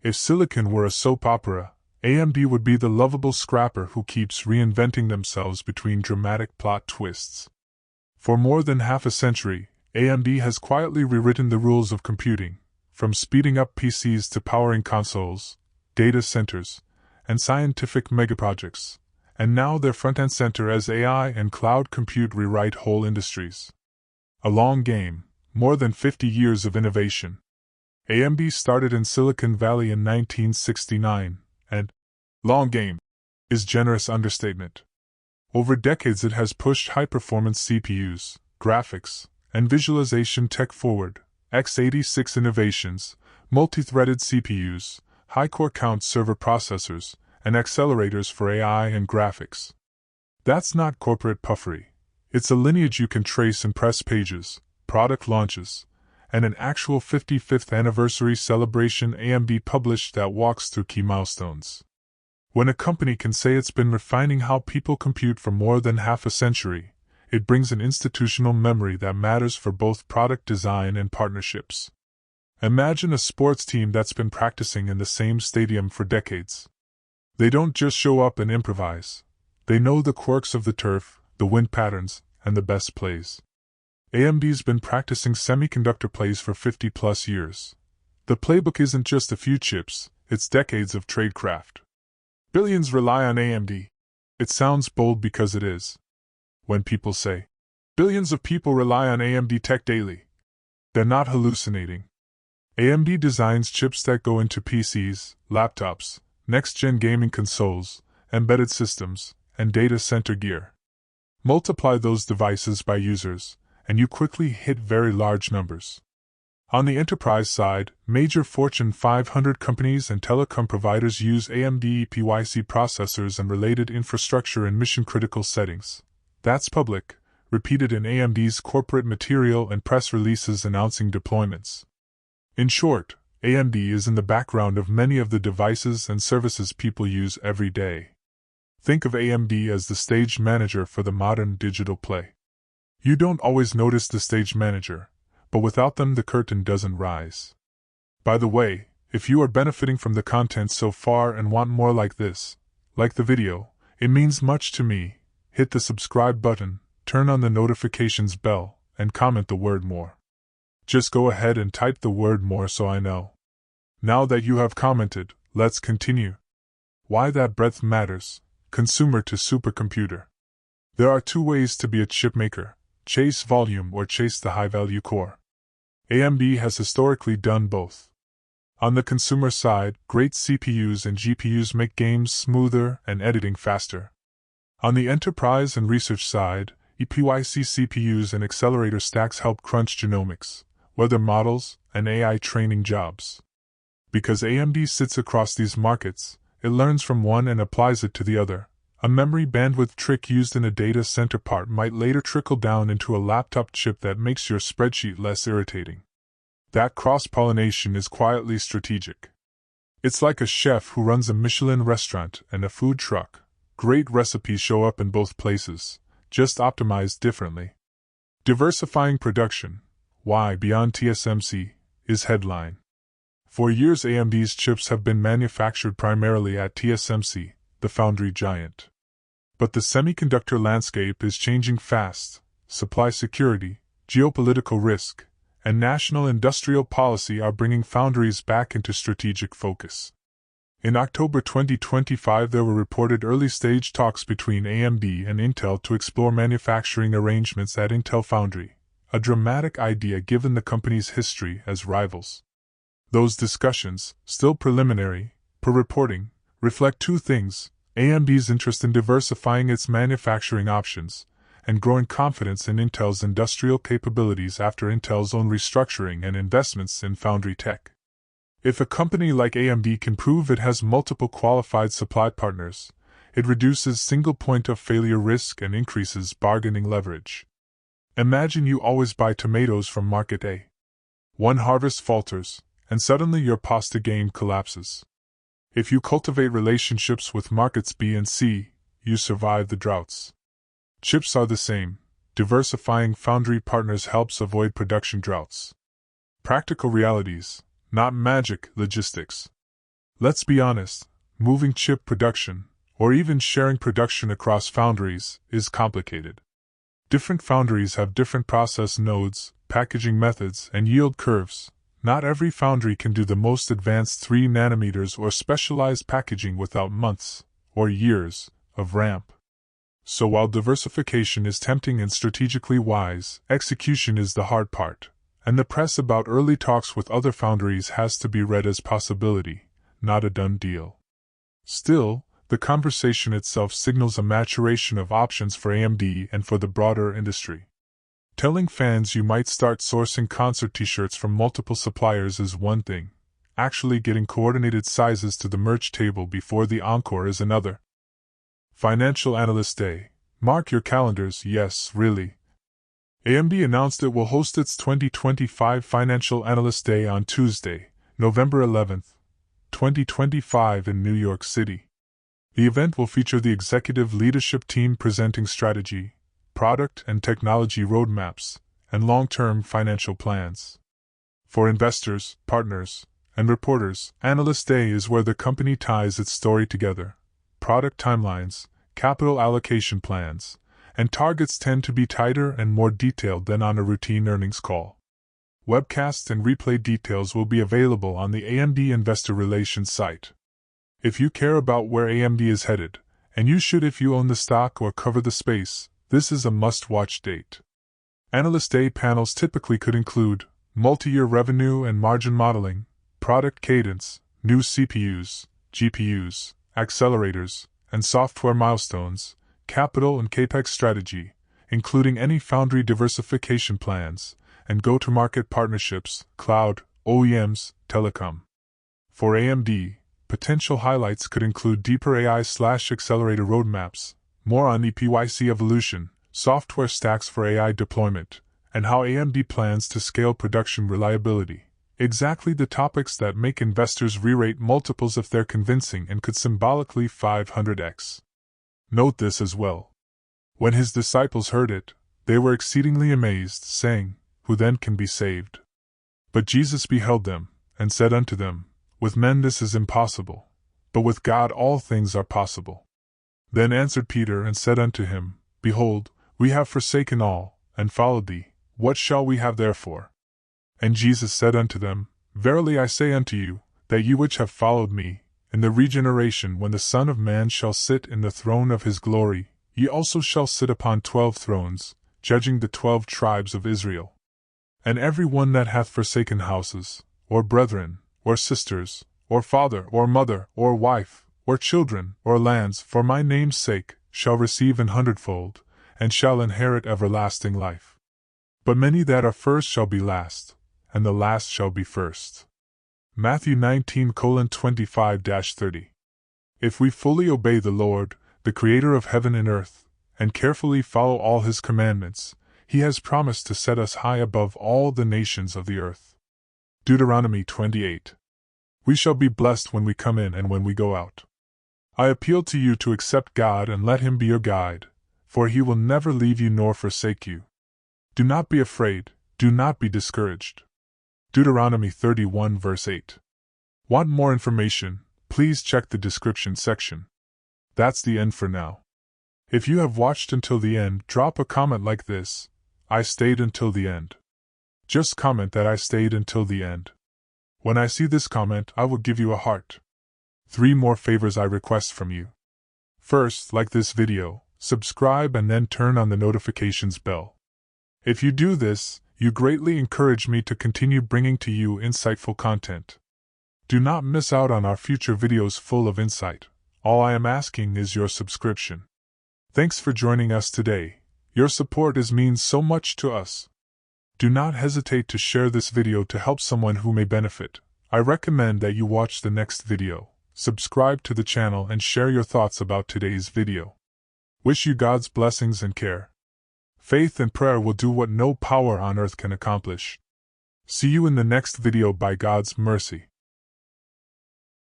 If silicon were a soap opera, AMD would be the lovable scrapper who keeps reinventing themselves between dramatic plot twists. For more than half a century, AMD has quietly rewritten the rules of computing, from speeding up PCs to powering consoles, data centers, and scientific megaprojects, and now they're front and center as AI and cloud compute rewrite whole industries. A long game, more than 50 years of innovation. AMD started in Silicon Valley in 1969, and long game is generous understatement. Over decades it has pushed high-performance CPUs, graphics, and visualization tech forward, x86 innovations, multi-threaded CPUs, high-core count server processors, and accelerators for AI and graphics. That's not corporate puffery. It's a lineage you can trace in press pages, product launches, and an actual 55th anniversary celebration AMD published that walks through key milestones. When a company can say it's been refining how people compute for more than half a century, it brings an institutional memory that matters for both product design and partnerships. Imagine a sports team that's been practicing in the same stadium for decades. They don't just show up and improvise. They know the quirks of the turf, the wind patterns, and the best plays. AMD's been practicing semiconductor plays for 50-plus years. The playbook isn't just a few chips, it's decades of tradecraft. Billions rely on AMD. It sounds bold because it is. When people say, billions of people rely on AMD tech daily, they're not hallucinating. AMD designs chips that go into PCs, laptops, next-gen gaming consoles, embedded systems, and data center gear. Multiply those devices by users, and you quickly hit very large numbers. On the enterprise side, major Fortune 500 companies and telecom providers use AMD EPYC processors and related infrastructure in mission-critical settings. That's public, repeated in AMD's corporate material and press releases announcing deployments. In short, AMD is in the background of many of the devices and services people use every day. Think of AMD as the stage manager for the modern digital play. You don't always notice the stage manager, but without them the curtain doesn't rise. By the way, if you are benefiting from the content so far and want more like this, like the video, it means much to me. Hit the subscribe button, turn on the notifications bell, and comment the word more. Just go ahead and type the word more so I know. Now that you have commented, let's continue. Why that breadth matters, consumer to supercomputer. There are two ways to be a chip maker: chase volume or chase the high-value core. AMD has historically done both. On the consumer side, great CPUs and GPUs make games smoother and editing faster. On the enterprise and research side, EPYC CPUs and accelerator stacks help crunch genomics, weather models, and AI training jobs. Because AMD sits across these markets, it learns from one and applies it to the other. A memory bandwidth trick used in a data center part might later trickle down into a laptop chip that makes your spreadsheet less irritating. That cross-pollination is quietly strategic. It's like a chef who runs a Michelin restaurant and a food truck. Great recipes show up in both places, just optimized differently. Diversifying production, why beyond TSMC, is headline. For years AMD's chips have been manufactured primarily at TSMC, the foundry giant. But the semiconductor landscape is changing fast. Supply security, geopolitical risk, and national industrial policy are bringing foundries back into strategic focus. In October 2025 there were reported early-stage talks between AMD and Intel to explore manufacturing arrangements at Intel Foundry, a dramatic idea given the company's history as rivals. Those discussions, still preliminary, per reporting, reflect two things: AMD's interest in diversifying its manufacturing options, and growing confidence in Intel's industrial capabilities after Intel's own restructuring and investments in foundry tech. If a company like AMD can prove it has multiple qualified supply partners, it reduces single point of failure risk and increases bargaining leverage. Imagine you always buy tomatoes from Market A. One harvest falters, and suddenly your pasta game collapses. If you cultivate relationships with markets B and C, you survive the droughts. Chips are the same. Diversifying foundry partners helps avoid production droughts. Practical realities, not magic logistics. Let's be honest, moving chip production, or even sharing production across foundries, is complicated. Different foundries have different process nodes, packaging methods, and yield curves. Not every foundry can do the most advanced 3 nanometers or specialized packaging without months, or years, of ramp. So while diversification is tempting and strategically wise, execution is the hard part, and the press about early talks with other foundries has to be read as possibility, not a done deal. Still, the conversation itself signals a maturation of options for AMD and for the broader industry. Telling fans you might start sourcing concert t-shirts from multiple suppliers is one thing. Actually getting coordinated sizes to the merch table before the encore is another. Financial Analyst Day. Mark your calendars, yes, really. AMD announced it will host its 2025 Financial Analyst Day on Tuesday, November 11th, 2025 in New York City. The event will feature the executive leadership team presenting strategy, product and technology roadmaps, and long-term financial plans. For investors, partners, and reporters, Analyst Day is where the company ties its story together. Product timelines, capital allocation plans, and targets tend to be tighter and more detailed than on a routine earnings call. Webcasts and replay details will be available on the AMD Investor Relations site. If you care about where AMD is headed, and you should if you own the stock or cover the space, this is a must-watch date. Analyst Day panels typically could include multi-year revenue and margin modeling, product cadence, new CPUs, GPUs, accelerators, and software milestones, capital and capex strategy, including any foundry diversification plans, and go-to-market partnerships, cloud, OEMs, telecom. For AMD, potential highlights could include deeper AI/accelerator roadmaps, more on EPYC evolution, software stacks for AI deployment, and how AMD plans to scale production reliability. Exactly the topics that make investors re-rate multiples if they're convincing and could symbolically 500x. Note this as well. When his disciples heard it, they were exceedingly amazed, saying, "Who then can be saved?" But Jesus beheld them, and said unto them, "With men this is impossible, but with God all things are possible." Then answered Peter and said unto him, Behold, we have forsaken all, and followed thee. What shall we have therefore? And Jesus said unto them, Verily I say unto you, that ye which have followed me, in the regeneration when the Son of Man shall sit in the throne of his glory, ye also shall sit upon 12 thrones, judging the 12 tribes of Israel. And every one that hath forsaken houses, or brethren, or sisters, or father, or mother, or wife, or children, or lands, for my name's sake, shall receive 100-fold, and shall inherit everlasting life. But many that are first shall be last, and the last shall be first. Matthew 19:25-30. If we fully obey the Lord, the Creator of heaven and earth, and carefully follow all His commandments, He has promised to set us high above all the nations of the earth. Deuteronomy 28. We shall be blessed when we come in and when we go out. I appeal to you to accept God and let Him be your guide, for He will never leave you nor forsake you. Do not be afraid, do not be discouraged. Deuteronomy 31 verse 8. Want more information? Please check the description section. That's the end for now. If you have watched until the end, drop a comment like this: I stayed until the end. Just comment that I stayed until the end. When I see this comment, I will give you a heart. 3 more favors I request from you. First, like this video, subscribe and then turn on the notifications bell. If you do this, you greatly encourage me to continue bringing to you insightful content. Do not miss out on our future videos full of insight. All I am asking is your subscription. Thanks for joining us today. Your support means so much to us. Do not hesitate to share this video to help someone who may benefit. I recommend that you watch the next video, subscribe to the channel and share your thoughts about today's video. Wish you God's blessings and care. Faith and prayer will do what no power on earth can accomplish. See you in the next video by God's mercy.